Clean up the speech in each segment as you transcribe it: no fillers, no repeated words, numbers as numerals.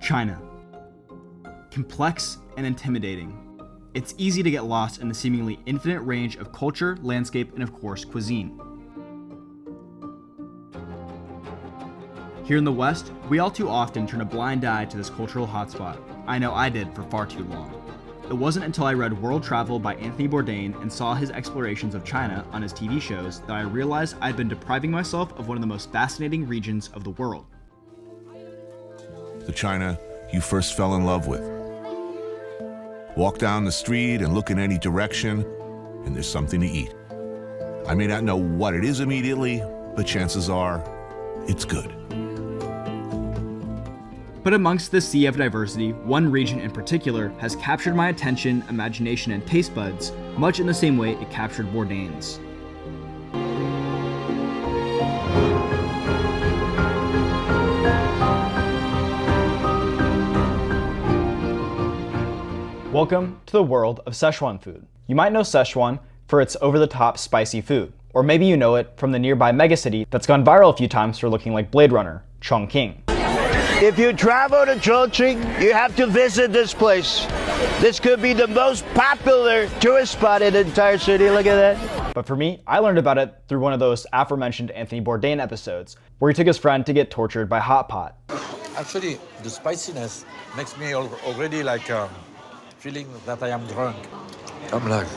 China. Complex and intimidating. It's easy to get lost in the seemingly infinite range of culture, landscape, and of course, cuisine. Here in the West, we all too often turn a blind eye to this cultural hotspot. I know I did for far too long. It wasn't until I read World Travel by Anthony Bourdain and saw his explorations of China on his TV shows that I realized I'd been depriving myself of one of the most fascinating regions of the world. The China you first fell in love with. Walk down the street and look in any direction, and there's something to eat. I may not know what it is immediately, but chances are, it's good. But amongst this sea of diversity, one region in particular has captured my attention, imagination, and taste buds, much in the same way it captured Bourdain's. Welcome to the world of Sichuan food. You might know Sichuan for its over-the-top spicy food, or maybe you know it from the nearby megacity that's gone viral a few times for looking like Blade Runner, Chongqing. If you travel to Chongqing, you have to visit this place. This could be the most popular tourist spot in the entire city. Look at that. But for me, I learned about it through one of those aforementioned Anthony Bourdain episodes, where he took his friend to get tortured by hot pot. Actually, the spiciness makes me already like feeling that I am drunk. I'm like,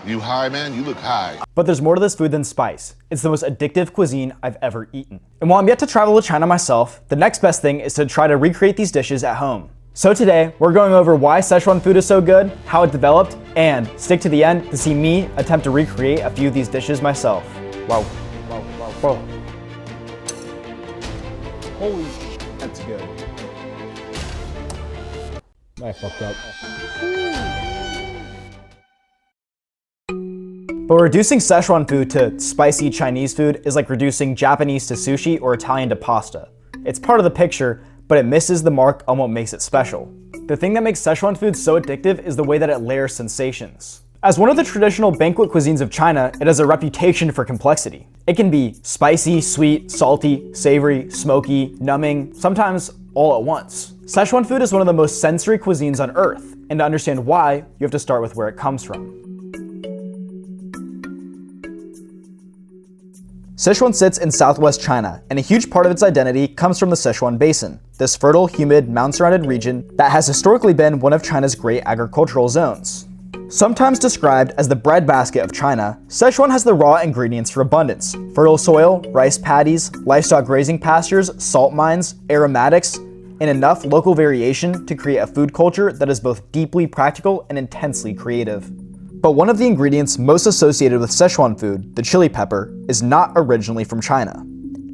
You high, man? You look high. But there's more to this food than spice. It's the most addictive cuisine I've ever eaten. And while I'm yet to travel to China myself, the next best thing is to try to recreate these dishes at home. So today, we're going over why Sichuan food is so good, how it developed, and stick to the end to see me attempt to recreate a few of these dishes myself. Wow, wow, wow, wow. Holy shit, that's good. I fucked up. But reducing Sichuan food to spicy Chinese food is like reducing Japanese to sushi or Italian to pasta. It's part of the picture, but it misses the mark on what makes it special. The thing that makes Sichuan food so addictive is the way that it layers sensations. As one of the traditional banquet cuisines of China, it has a reputation for complexity. It can be spicy, sweet, salty, savory, smoky, numbing, sometimes all at once. Sichuan food is one of the most sensory cuisines on earth, and to understand why, you have to start with where it comes from. Sichuan sits in southwest China, and a huge part of its identity comes from the Sichuan Basin, this fertile, humid, mountain-surrounded region that has historically been one of China's great agricultural zones. Sometimes described as the breadbasket of China, Sichuan has the raw ingredients for abundance: fertile soil, rice paddies, livestock grazing pastures, salt mines, aromatics, and enough local variation to create a food culture that is both deeply practical and intensely creative. But one of the ingredients most associated with Sichuan food, the chili pepper, is not originally from China.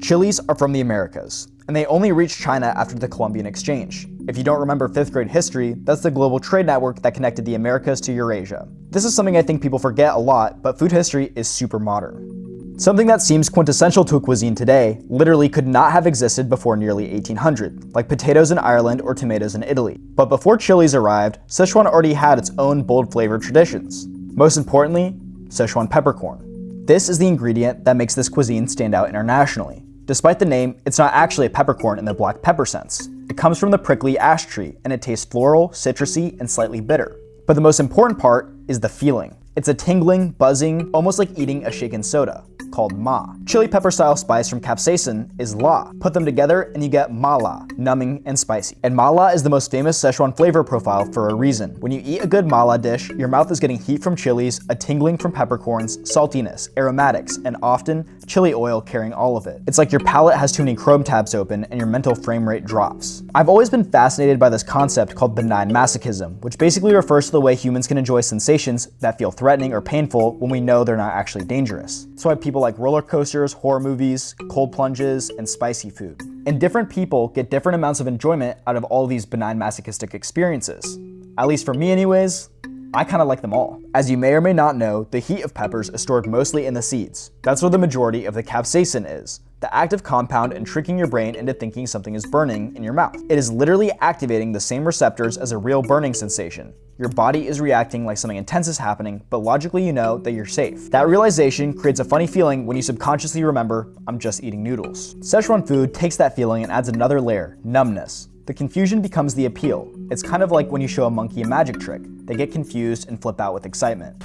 Chilies are from the Americas, and they only reached China after the Columbian Exchange. If you don't remember 5th grade history, that's the global trade network that connected the Americas to Eurasia. This is something I think people forget a lot, but food history is super modern. Something that seems quintessential to a cuisine today literally could not have existed before nearly 1800, like potatoes in Ireland or tomatoes in Italy. But before chilies arrived, Sichuan already had its own bold flavored traditions. Most importantly, Sichuan peppercorn. This is the ingredient that makes this cuisine stand out internationally. Despite the name, it's not actually a peppercorn in the black pepper sense. It comes from the prickly ash tree, and it tastes floral, citrusy, and slightly bitter. But the most important part is the feeling. It's a tingling, buzzing, almost like eating a shaken soda, called ma. Chili pepper style spice from capsaicin is la. Put them together and you get mala, numbing and spicy. And mala is the most famous Sichuan flavor profile for a reason. When you eat a good mala dish, your mouth is getting heat from chilies, a tingling from peppercorns, saltiness, aromatics, and often chili oil carrying all of it. It's like your palate has too many Chrome tabs open and your mental frame rate drops. I've always been fascinated by this concept called benign masochism, which basically refers to the way humans can enjoy sensations that feel threatening or painful when we know they're not actually dangerous. That's why people like roller coasters, horror movies, cold plunges, and spicy food. And different people get different amounts of enjoyment out of all these benign masochistic experiences. At least for me anyways, I kind of like them all. As you may or may not know, the heat of peppers is stored mostly in the seeds. That's where the majority of the capsaicin is, the active compound in tricking your brain into thinking something is burning in your mouth. It is literally activating the same receptors as a real burning sensation. Your body is reacting like something intense is happening, but logically you know that you're safe. That realization creates a funny feeling when you subconsciously remember, I'm just eating noodles. Sichuan food takes that feeling and adds another layer, numbness. The confusion becomes the appeal. It's kind of like when you show a monkey a magic trick. They get confused and flip out with excitement.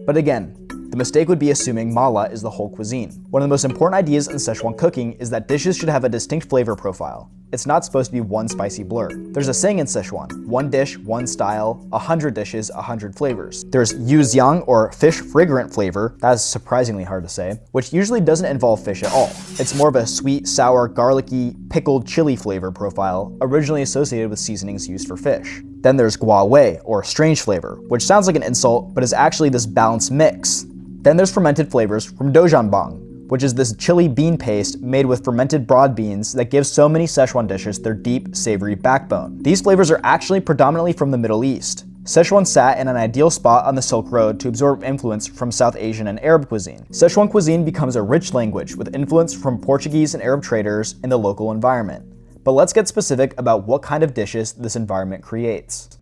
But again, the mistake would be assuming Málà is the whole cuisine. One of the most important ideas in Sichuan cooking is that dishes should have a distinct flavor profile. It's not supposed to be one spicy blur. There's a saying in Sichuan, one dish, one style, 100 dishes, 100 flavors. There's yujiang, or fish fragrant flavor, that is surprisingly hard to say, which usually doesn't involve fish at all. It's more of a sweet, sour, garlicky, pickled chili flavor profile, originally associated with seasonings used for fish. Then there's guawei, or strange flavor, which sounds like an insult, but is actually this balanced mix. Then there's fermented flavors from doujianbang, which is this chili bean paste made with fermented broad beans that gives so many Sichuan dishes their deep, savory backbone. These flavors are actually predominantly from the Middle East. Sichuan sat in an ideal spot on the Silk Road to absorb influence from South Asian and Arab cuisine. Sichuan cuisine becomes a rich language with influence from Portuguese and Arab traders in the local environment. But let's get specific about what kind of dishes this environment creates.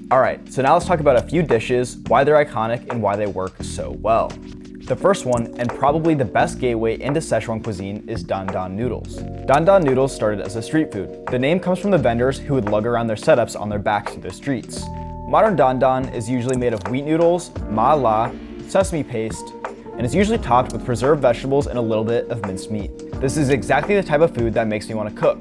Alright, so now let's talk about a few dishes, why they're iconic, and why they work so well. The first one, and probably the best gateway into Sichuan cuisine, is dandan noodles. Dandan noodles started as a street food. The name comes from the vendors who would lug around their setups on their backs through the streets. Modern dandan is usually made of wheat noodles, málà, sesame paste, and it's usually topped with preserved vegetables and a little bit of minced meat. This is exactly the type of food that makes me want to cook.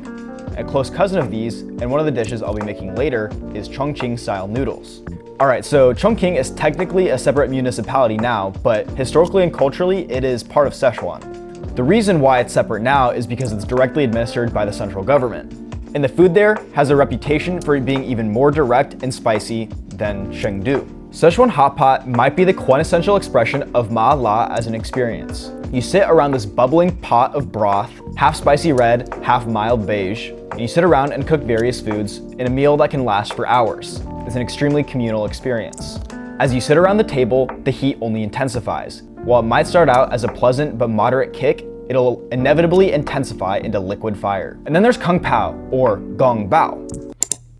A close cousin of these, and one of the dishes I'll be making later, is Chongqing style noodles. Alright, so Chongqing is technically a separate municipality now, but historically and culturally it is part of Sichuan. The reason why it's separate now is because it's directly administered by the central government. And the food there has a reputation for being even more direct and spicy than Chengdu. Sichuan hot pot might be the quintessential expression of málà as an experience. You sit around this bubbling pot of broth, half spicy red, half mild beige, and you sit around and cook various foods in a meal that can last for hours. It's an extremely communal experience. As you sit around the table, the heat only intensifies. While it might start out as a pleasant but moderate kick, it'll inevitably intensify into liquid fire. And then there's Kung Pao, or Gong Bao.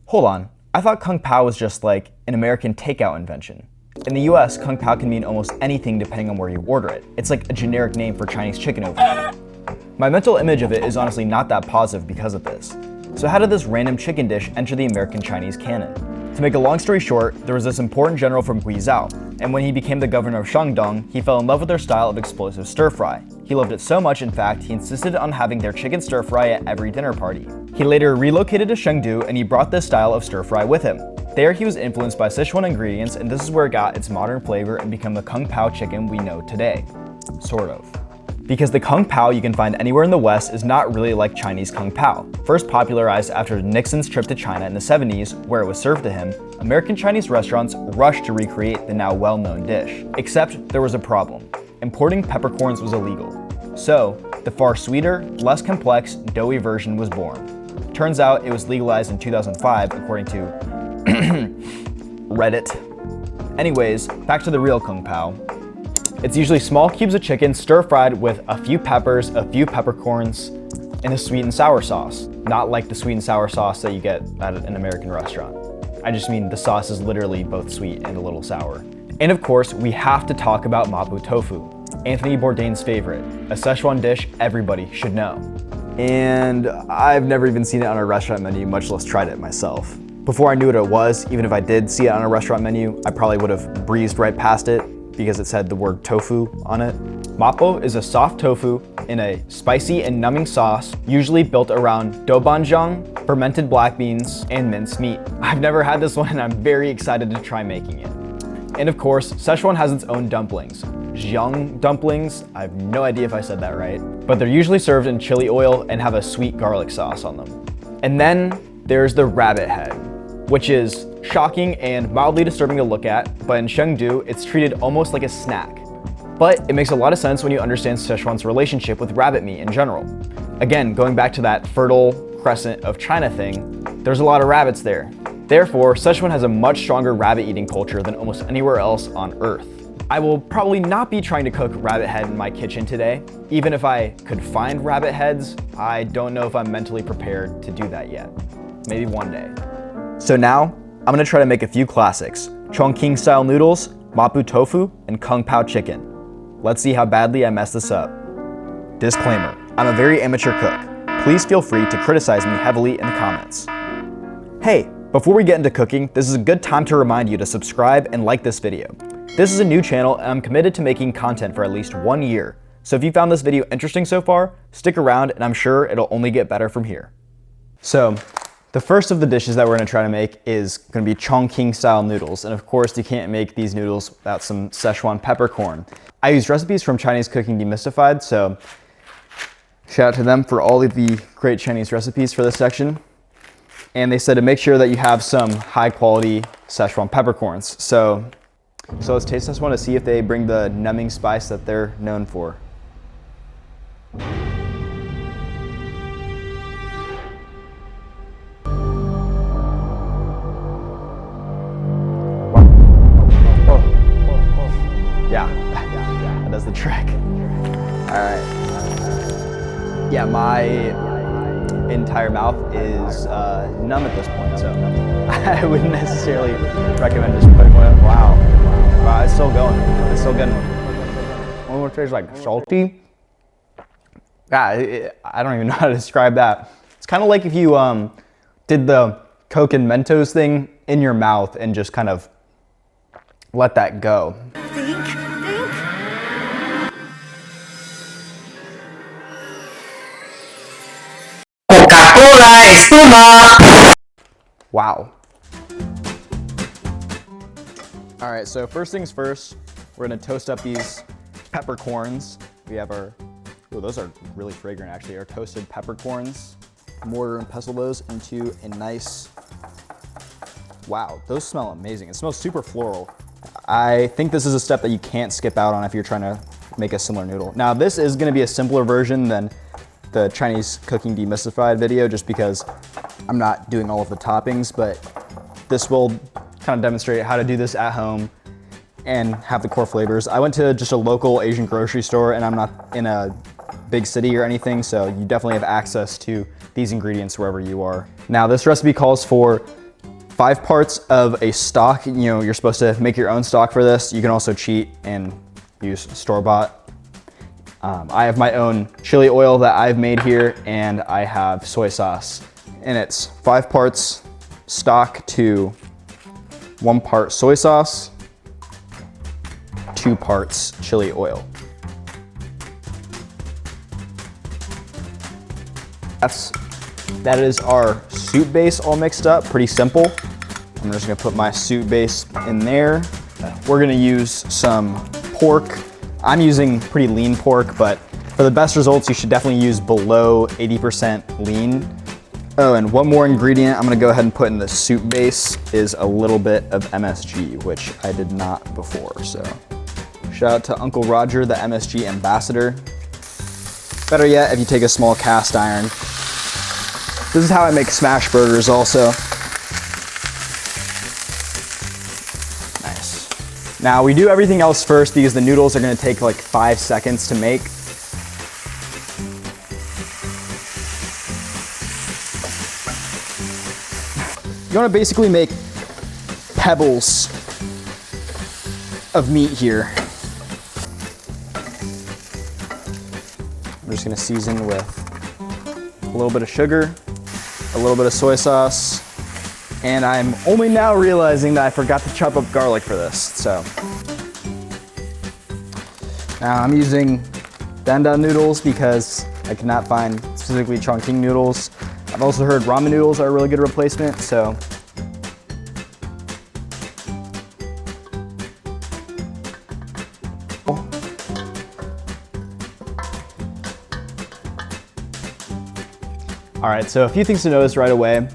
Hold on, I thought Kung Pao was just like an American takeout invention. In the US, Kung Pao can mean almost anything depending on where you order it. It's like a generic name for Chinese chicken over here. My mental image of it is honestly not that positive because of this. So how did this random chicken dish enter the American Chinese canon? To make a long story short, there was this important general from Guizhou, and when he became the governor of Shandong, he fell in love with their style of explosive stir-fry. He loved it so much, in fact, he insisted on having their chicken stir-fry at every dinner party. He later relocated to Chengdu, and he brought this style of stir-fry with him. There he was influenced by Sichuan ingredients, and this is where it got its modern flavor and became the Kung Pao chicken we know today. Sort of. Because the Kung Pao you can find anywhere in the West is not really like Chinese Kung Pao. First popularized after Nixon's trip to China in the 70s, where it was served to him, American Chinese restaurants rushed to recreate the now well-known dish. Except there was a problem. Importing peppercorns was illegal. So, the far sweeter, less complex, doughy version was born. Turns out it was legalized in 2005, according to Reddit. Anyways, back to the real Kung Pao. It's usually small cubes of chicken stir-fried with a few peppers, a few peppercorns, and a sweet and sour sauce. Not like the sweet and sour sauce that you get at an American restaurant. I just mean the sauce is literally both sweet and a little sour. And of course, we have to talk about Mapo Tofu, Anthony Bourdain's favorite, a Sichuan dish everybody should know. And I've never even seen it on a restaurant menu, much less tried it myself. Before I knew what it was, even if I did see it on a restaurant menu, I probably would have breezed right past it because it said the word tofu on it. Mapo is a soft tofu in a spicy and numbing sauce, usually built around doubanjiang, fermented black beans, and minced meat. I've never had this one and I'm very excited to try making it. And of course, Sichuan has its own dumplings. Jiang dumplings, I have no idea if I said that right, but they're usually served in chili oil and have a sweet garlic sauce on them. And then there's the rabbit head, which is shocking and mildly disturbing to look at, but in Chengdu, it's treated almost like a snack. But it makes a lot of sense when you understand Sichuan's relationship with rabbit meat in general. Again, going back to that fertile crescent of China thing, there's a lot of rabbits there. Therefore, Sichuan has a much stronger rabbit eating culture than almost anywhere else on Earth. I will probably not be trying to cook rabbit head in my kitchen today. Even if I could find rabbit heads, I don't know if I'm mentally prepared to do that yet. Maybe one day. So now, I'm gonna try to make a few classics. Chongqing style noodles, Mapo Tofu, and Kung Pao Chicken. Let's see how badly I messed this up. Disclaimer, I'm a very amateur cook. Please feel free to criticize me heavily in the comments. Hey, before we get into cooking, this is a good time to remind you to subscribe and like this video. This is a new channel and I'm committed to making content for at least 1 year. So if you found this video interesting so far, stick around and I'm sure it'll only get better from here. So, the first of the dishes that we're gonna try to make is gonna be Chongqing style noodles. And of course, you can't make these noodles without some Sichuan peppercorn. I used recipes from Chinese Cooking Demystified, so shout out to them for all of the great Chinese recipes for this section. And they said to make sure that you have some high quality Sichuan peppercorns. So let's taste this one to see if they bring the numbing spice that they're known for. Yeah, that does the trick. All right. Yeah, my entire mouth is numb at this point, so I wouldn't necessarily recommend just putting one. Wow, it's still going. It's still good. One more tastes like salty. Yeah, I don't even know how to describe that. It's kind of like if you did the Coke and Mentos thing in your mouth and just kind of let that go. Wow. All right, so first things first, we're gonna toast up these peppercorns. We have our, oh, those are really fragrant actually, our toasted peppercorns. Mortar and pestle those into a nice, wow, those smell amazing. It smells super floral. I think this is a step that you can't skip out on if you're trying to make a similar noodle. Now this is gonna be a simpler version than the Chinese Cooking Demystified video just because I'm not doing all of the toppings, but this will kind of demonstrate how to do this at home and have the core flavors. I went to just a local Asian grocery store and I'm not in a big city or anything, so you definitely have access to these ingredients wherever you are. Now this recipe calls for 5 parts of a stock. You know, you're supposed to make your own stock for this. You can also cheat and use store-bought. I have my own chili oil that I've made here, and I have soy sauce. And it's 5 parts stock to 1 part soy sauce, 2 parts chili oil. That is our soup base all mixed up, pretty simple. I'm just gonna put my soup base in there. We're gonna use some pork. I'm using pretty lean pork, but for the best results, you should definitely use below 80% lean. Oh, and one more ingredient I'm gonna go ahead and put in the soup base is a little bit of MSG, which I did not before, so. Shout out to Uncle Roger, the MSG ambassador. Better yet, if you take a small cast iron. This is how I make smash burgers also. Nice. Now we do everything else first because the noodles are gonna take like 5 seconds to make. You wanna basically make pebbles of meat here. I'm just gonna season with a little bit of sugar, a little bit of soy sauce, and I'm only now realizing that I forgot to chop up garlic for this, so. Now I'm using Panda noodles because I could not find specifically Chongqing noodles. I've also heard ramen noodles are a really good replacement, so. All right, so a few things to notice right away.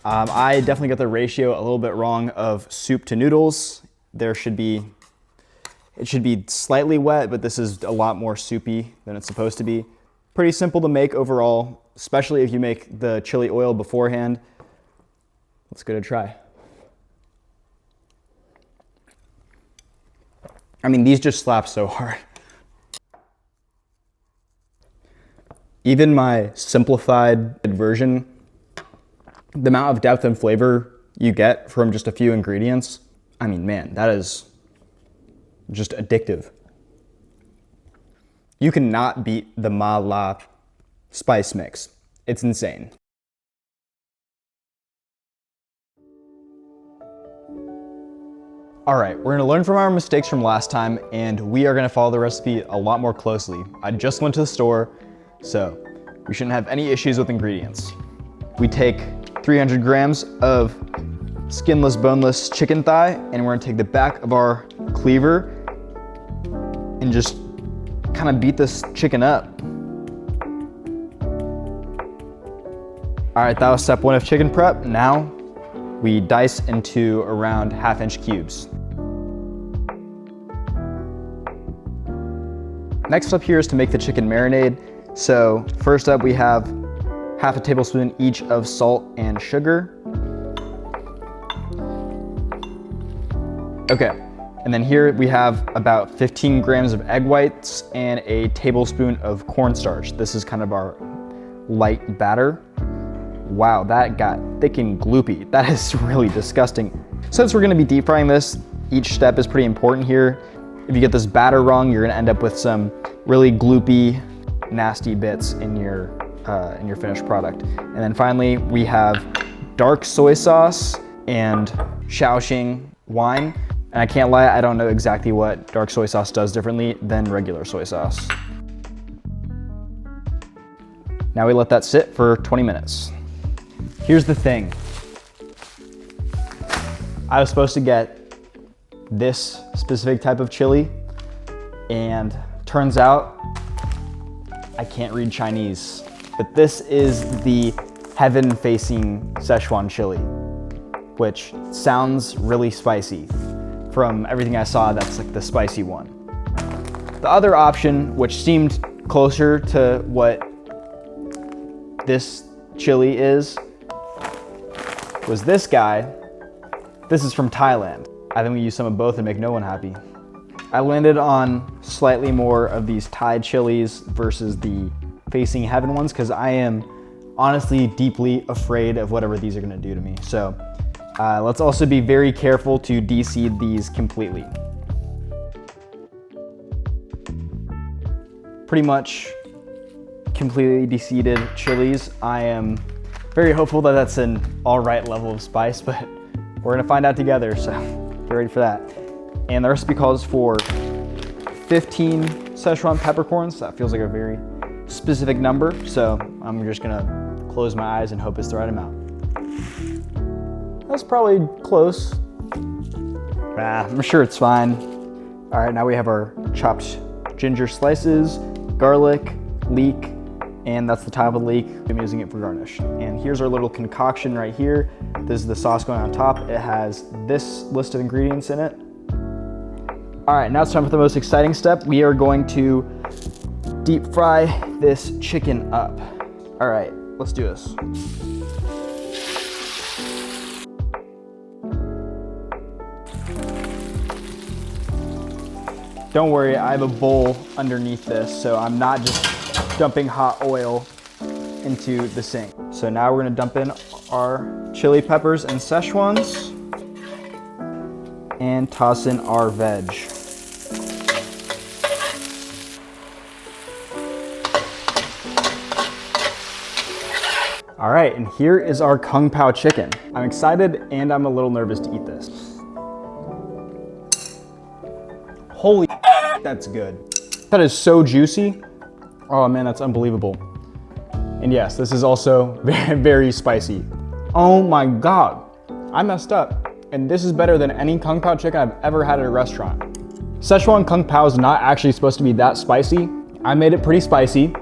I definitely got the ratio a little bit wrong of soup to noodles. It should be slightly wet, but this is a lot more soupy than it's supposed to be. Pretty simple to make overall, especially if you make the chili oil beforehand. Let's give it a try. I mean, these just slap so hard. Even my simplified version, the amount of depth and flavor you get from just a few ingredients, I mean, man, that is just addictive. You cannot beat the Málà spice mix. It's insane. All right, we're gonna learn from our mistakes from last time, and we are gonna follow the recipe a lot more closely. I just went to the store, so we shouldn't have any issues with ingredients. We take 300 grams of skinless, boneless chicken thigh, and we're gonna take the back of our cleaver and just kind of beat this chicken up. All right, that was step one of chicken prep. Now we dice into around 1/2-inch cubes. Next up here is to make the chicken marinade. So first up we have 1/2 tablespoon each of salt and sugar. Okay, and then here we have about 15 grams of egg whites and a tablespoon of cornstarch. This is kind of our light batter. Wow, that got thick and gloopy. That is really disgusting. Since we're gonna be deep frying this, each step is pretty important here. If you get this batter wrong, you're gonna end up with some really gloopy, nasty bits in your finished product. And then finally, we have dark soy sauce and Shaoxing wine. And I can't lie, I don't know exactly what dark soy sauce does differently than regular soy sauce. Now we let that sit for 20 minutes. Here's the thing. I was supposed to get this specific type of chili, and turns out I can't read Chinese. But this is the heaven-facing Sichuan chili, which sounds really spicy. From everything I saw, that's like the spicy one. The other option, which seemed closer to what this chili is, was this guy. This is from Thailand. I think we use some of both and make no one happy. I landed on slightly more of these Thai chilies versus the facing heaven ones because I am honestly deeply afraid of whatever these are gonna do to me. So let's also be very careful to de-seed these completely. Pretty much completely de-seeded chilies. I am very hopeful that that's an all right level of spice, but we're gonna find out together, so get ready for that. And the recipe calls for 15 Sichuan peppercorns. That feels like a very specific number, so I'm just gonna close my eyes and hope it's the right amount. That's probably close. I'm sure it's fine. All right, now we have our chopped ginger slices, garlic, leek, and that's the top of the leek. I'm using it for garnish. And here's our little concoction right here. This is the sauce going on top. It has this list of ingredients in it. All right, now it's time for the most exciting step. We are going to deep fry this chicken up. All right, let's do this. Don't worry, I have a bowl underneath this, so I'm not just dumping hot oil into the sink. So now we're gonna dump in our chili peppers and Szechuans and toss in our veg. All right, and here is our Kung Pao chicken. I'm excited and I'm a little nervous to eat this. Holy, that's good. That is so juicy. Oh man, that's unbelievable. And yes, this is also very, very spicy. Oh my God, I messed up. And this is better than any Kung Pao chicken I've ever had at a restaurant. Szechuan Kung Pao is not actually supposed to be that spicy. I made it pretty spicy,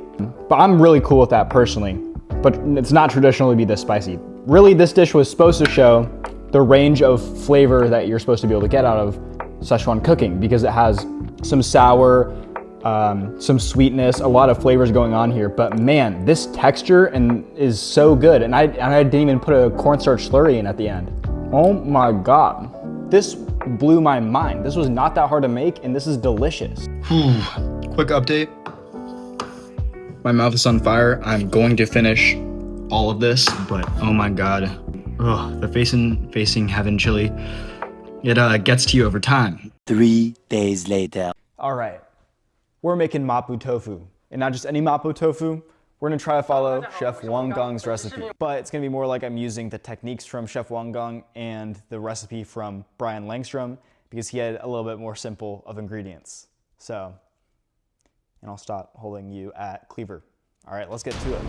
but I'm really cool with that personally. But it's not traditional to be this spicy. Really, this dish was supposed to show the range of flavor that you're supposed to be able to get out of Szechuan cooking, because it has some sour, some sweetness, a lot of flavors going on here. But man, this texture is so good. And I didn't even put a cornstarch slurry in at the end. Oh my God, this blew my mind. This was not that hard to make, and this is delicious. Quick update. My mouth is on fire. I'm going to finish all of this, but oh my God. Ugh, the facing heaven chili, it gets to you over time. 3 days later. All right, we're making Mapo Tofu. And not just any Mapo Tofu, we're gonna try to follow Chef Wang Gung's recipe. But it's gonna be more like I'm using the techniques from Chef Wang Gung and the recipe from Brian Langstrom because he had a little bit more simple of ingredients. So, and I'll stop holding you at cleaver. All right, let's get to it.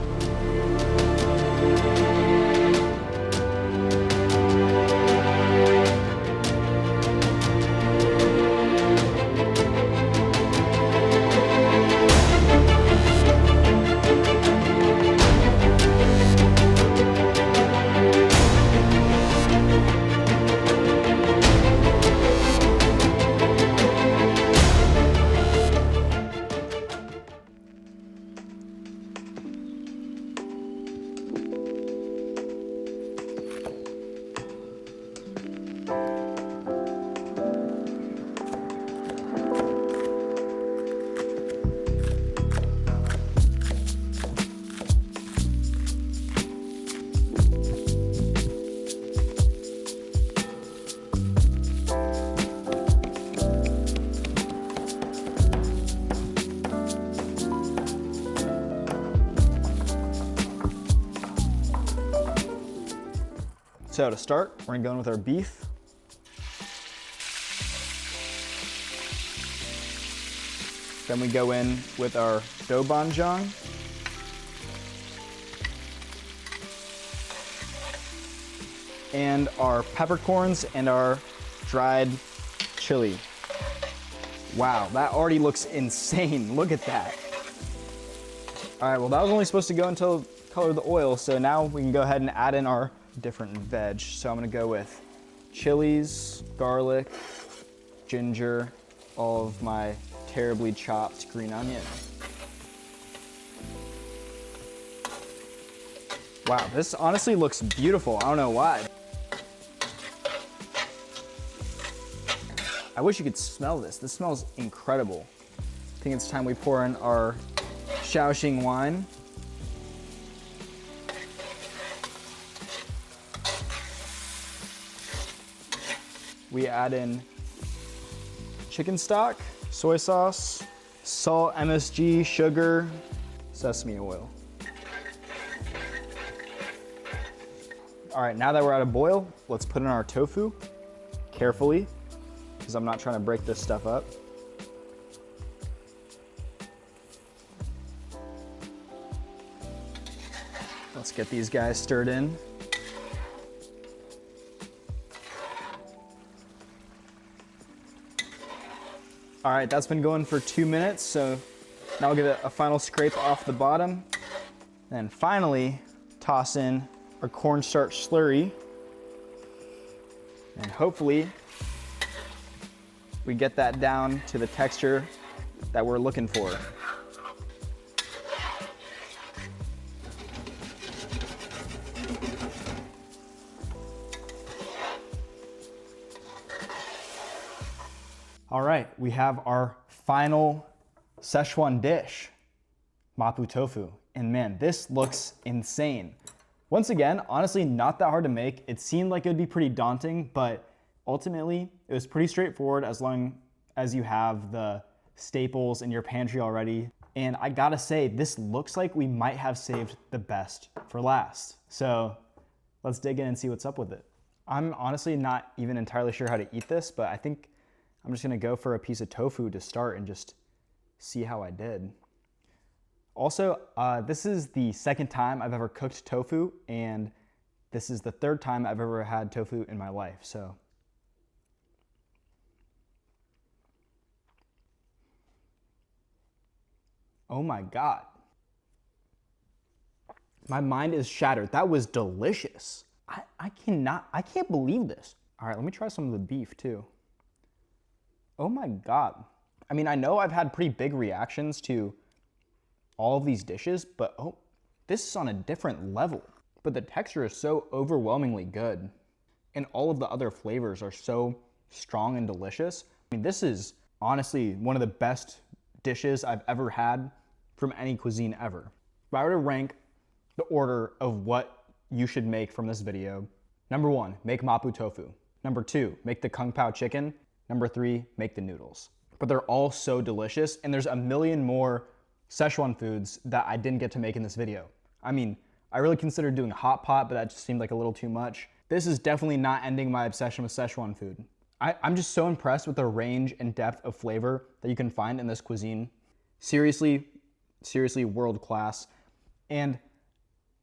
So to start, we're gonna go in with our beef. Then we go in with our doubanjiang. And our peppercorns and our dried chili. Wow, that already looks insane. Look at that. All right, well that was only supposed to go until color the oil, so now we can go ahead and add in our different veg. So I'm gonna go with chilies, garlic, ginger, all of my terribly chopped green onion. Wow, this honestly looks beautiful. I don't know why. I wish you could smell this. This smells incredible. I think it's time we pour in our Shaoxing wine. We add in chicken stock, soy sauce, salt, MSG, sugar, sesame oil. All right, now that we're at a boil, let's put in our tofu carefully, because I'm not trying to break this stuff up. Let's get these guys stirred in. All right, that's been going for 2 minutes, so now we'll get a final scrape off the bottom. And finally, toss in our cornstarch slurry. And hopefully, we get that down to the texture that we're looking for. All right, we have our final Sichuan dish, Mapo Tofu. And man, this looks insane. Once again, honestly, not that hard to make. It seemed like it would be pretty daunting, but ultimately, it was pretty straightforward as long as you have the staples in your pantry already. And I gotta say, this looks like we might have saved the best for last. So let's dig in and see what's up with it. I'm honestly not even entirely sure how to eat this, but I think I'm just gonna go for a piece of tofu to start and just see how I did. Also, this is the second time I've ever cooked tofu, and this is the third time I've ever had tofu in my life, so. Oh my God. My mind is shattered. That was delicious. I can't believe this. All right, let me try some of the beef too. Oh my God. I mean, I know I've had pretty big reactions to all of these dishes, but oh, this is on a different level. But the texture is so overwhelmingly good. And all of the other flavors are so strong and delicious. I mean, this is honestly one of the best dishes I've ever had from any cuisine ever. If I were to rank the order of what you should make from this video, number 1, make Mapo Tofu. Number 2, make the Kung Pao chicken. Number 3, make the noodles. But they're all so delicious, and there's a million more Sichuan foods that I didn't get to make in this video. I mean, I really considered doing hot pot, but that just seemed like a little too much. This is definitely not ending my obsession with Sichuan food. I'm just so impressed with the range and depth of flavor that you can find in this cuisine. Seriously world class. And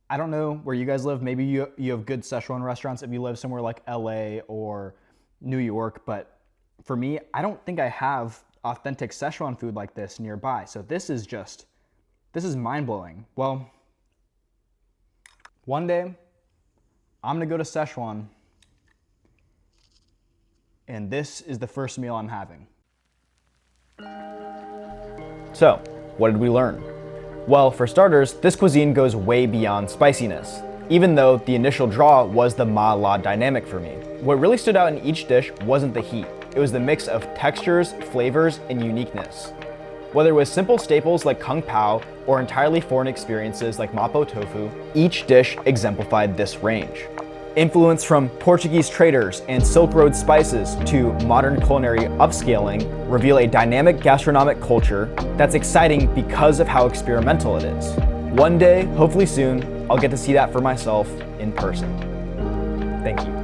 I don't know where you guys live. Maybe you have good Sichuan restaurants if you live somewhere like LA or New York, but for me, I don't think I have authentic Sichuan food like this nearby. So this is mind-blowing. Well, one day, I'm gonna go to Sichuan, and this is the first meal I'm having. So, what did we learn? Well, for starters, this cuisine goes way beyond spiciness, even though the initial draw was the Málà dynamic for me. What really stood out in each dish wasn't the heat. It was the mix of textures, flavors, and uniqueness. Whether it was simple staples like Kung Pao or entirely foreign experiences like Mapo Tofu, each dish exemplified this range. Influence from Portuguese traders and Silk Road spices to modern culinary upscaling reveal a dynamic gastronomic culture that's exciting because of how experimental it is. One day, hopefully soon, I'll get to see that for myself in person. Thank you.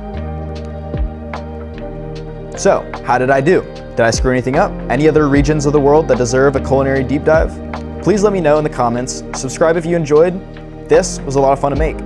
So, how did I do? Did I screw anything up? Any other regions of the world that deserve a culinary deep dive? Please let me know in the comments. Subscribe if you enjoyed. This was a lot of fun to make.